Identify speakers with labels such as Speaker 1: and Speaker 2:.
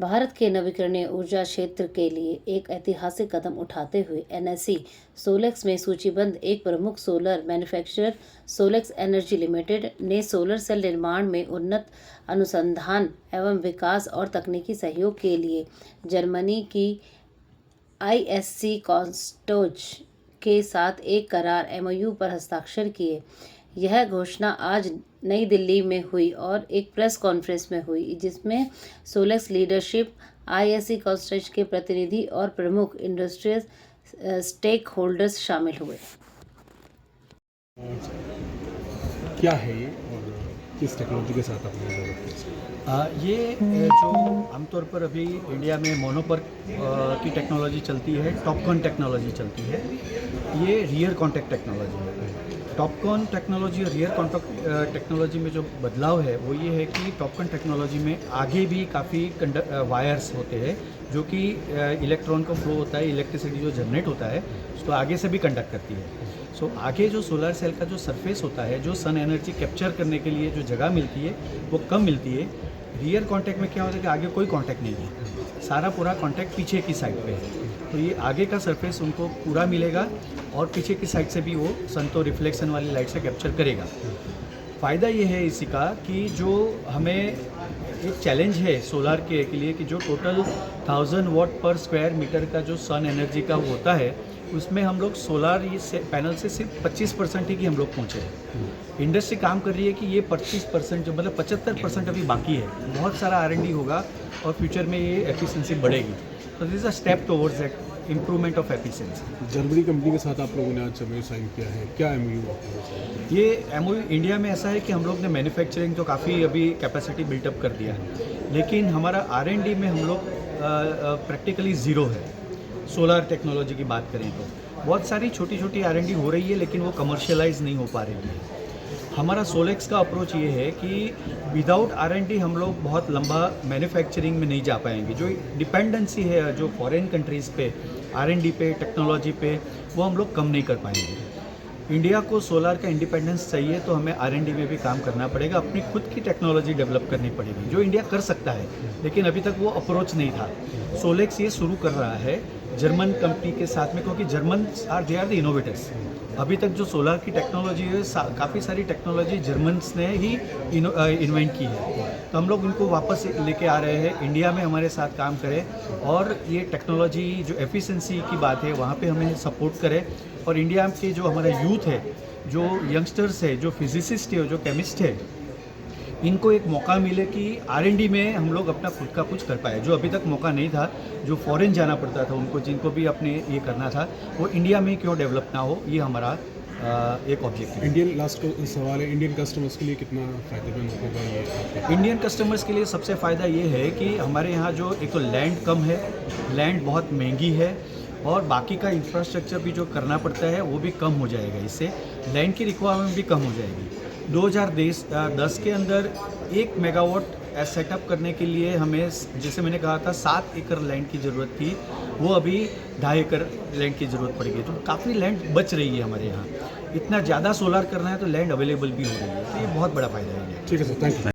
Speaker 1: भारत के नवीकरणीय ऊर्जा क्षेत्र के लिए एक ऐतिहासिक कदम उठाते हुए एनएसई सोलेक्स में सूचीबद्ध एक प्रमुख सोलर मैन्युफैक्चरर सोलेक्स एनर्जी लिमिटेड ने सोलर सेल निर्माण में उन्नत अनुसंधान एवं विकास और तकनीकी सहयोग के लिए जर्मनी की आईएससी कॉन्स्टोज के साथ एक करार एमओयू पर हस्ताक्षर किए। यह घोषणा आज नई दिल्ली में हुई और एक प्रेस कॉन्फ्रेंस में हुई, जिसमें सोलेक्स लीडरशिप, आईएससी कॉन्स्टोज के प्रतिनिधि और प्रमुख इंडस्ट्रियल स्टेक होल्डर्स शामिल हुए।
Speaker 2: क्या है ये और किस टेक्नोलॉजी के साथ आपने डेवलप किया?
Speaker 3: ये जो आमतौर पर अभी इंडिया में मोनोपर की टेक्नोलॉजी चलती है, टॉपकॉन टेक्नोलॉजी चलती है। ये रियर कॉन्टैक्ट टेक्नोलॉजी है। टॉपकॉन टेक्नोलॉजी और रियर कॉन्टैक्ट टेक्नोलॉजी में जो बदलाव है वो ये है कि टॉपकॉन टेक्नोलॉजी में आगे भी काफ़ी वायर्स होते हैं जो कि इलेक्ट्रॉन का फ्लो होता है, इलेक्ट्रिसिटी जो जनरेट होता है उसको आगे से भी कंडक्ट करती है। सो आगे जो सोलर सेल का जो सरफेस होता है, जो सन एनर्जी कैप्चर करने के लिए जो जगह मिलती है वो कम मिलती है। रियर कॉन्टैक्ट में क्या होता है कि आगे कोई कॉन्टैक्ट नहीं है, सारा पूरा कॉन्टैक्ट पीछे की साइड पे है। तो ये आगे का सरफेस उनको पूरा मिलेगा और पीछे की साइड से भी वो सन तो रिफ्लेक्शन वाली लाइट से कैप्चर करेगा। फ़ायदा ये है इसी का कि जो हमें एक चैलेंज है सोलार के लिए कि जो टोटल 1000 वाट पर स्क्वायर मीटर का जो सन एनर्जी का होता है उसमें हम लोग सोलार ये पैनल से सिर्फ 25% ही की हम लोग पहुँचे हैं। इंडस्ट्री काम कर रही है कि ये 25% जो मतलब 75% अभी बाकी है। बहुत सारा R&D होगा और फ्यूचर में ये एफिशिएंसी बढ़ेगी। तो this is a step towards that improvement of efficiency.
Speaker 2: Germany company के साथ आप लोगों ने आज एमओयू साइन किया है, क्या एमओयू?
Speaker 3: ये एमओयू इंडिया में ऐसा है कि हम लोग ने मैन्युफैक्चरिंग तो काफ़ी अभी कैपेसिटी बिल्टअप कर दिया है, लेकिन हमारा R&D में हम लोग प्रैक्टिकली ज़ीरो है। सोलर टेक्नोलॉजी की बात करें तो बहुत सारी छोटी छोटी R&D हो रही है, लेकिन वो कमर्शियलाइज नहीं हो पा रही है। हमारा सोलेक्स का अप्रोच ये है कि विदाउट R&D हम लोग बहुत लंबा मैन्युफैक्चरिंग में नहीं जा पाएंगे। जो डिपेंडेंसी है जो फॉरेन कंट्रीज़ पे R&D पे, टेक्नोलॉजी पे, वो हम लोग कम नहीं कर पाएंगे। इंडिया को सोलार का इंडिपेंडेंस चाहिए तो हमें R&D में भी काम करना पड़ेगा, अपनी खुद की टेक्नोलॉजी डेवलप करनी पड़ेगी जो इंडिया कर सकता है, लेकिन अभी तक वो अप्रोच नहीं था। सोलेक्स ये शुरू कर रहा है जर्मन कंपनी के साथ में, क्योंकि German they are the innovators. अभी तक जो सोलार की टेक्नोलॉजी है काफ़ी सारी टेक्नोलॉजी जर्मन्स ने ही इन्वेंट की है। तो हम लोग उनको वापस लेके आ रहे हैं, इंडिया में हमारे साथ काम करें और ये टेक्नोलॉजी जो एफिशिएंसी की बात है वहाँ पे हमें सपोर्ट करें। और इंडिया के जो हमारा यूथ है, जो यंगस्टर्स है, जो फिजिसिस्ट है, जो केमिस्ट है, इनको एक मौका मिले कि R&D में हम लोग अपना खुद का कुछ कर पाए, जो अभी तक मौका नहीं था। जो फॉरेन जाना पड़ता था उनको, जिनको भी अपने ये करना था, वो इंडिया में क्यों डेवलप ना हो, ये हमारा एक ऑब्जेक्टिव है।
Speaker 2: इंडियन लास्ट सवाल है, इंडियन कस्टमर्स के लिए कितना फ़ायदेमंद होगा ये?
Speaker 3: इंडियन कस्टमर्स के लिए सबसे फ़ायदा ये है कि हमारे यहाँ जो एक तो लैंड कम है, लैंड बहुत महंगी है, और बाकी का इंफ्रास्ट्रक्चर भी जो करना पड़ता है वो भी कम हो जाएगा। इससे लैंड की रिक्वायरमेंट भी कम हो जाएगी। 2010 के अंदर 1 मेगावाट सेटअप करने के लिए हमें, जैसे मैंने कहा था, 7 एकड़ लैंड की ज़रूरत थी, वो अभी 2.5 एकड़ लैंड की ज़रूरत पड़ेगी। तो काफ़ी लैंड बच रही है हमारे यहाँ। इतना ज़्यादा सोलार करना है तो लैंड अवेलेबल भी हो रही है, तो ये बहुत बड़ा फ़ायदा है।
Speaker 2: ठीक है सर, थैंक यू।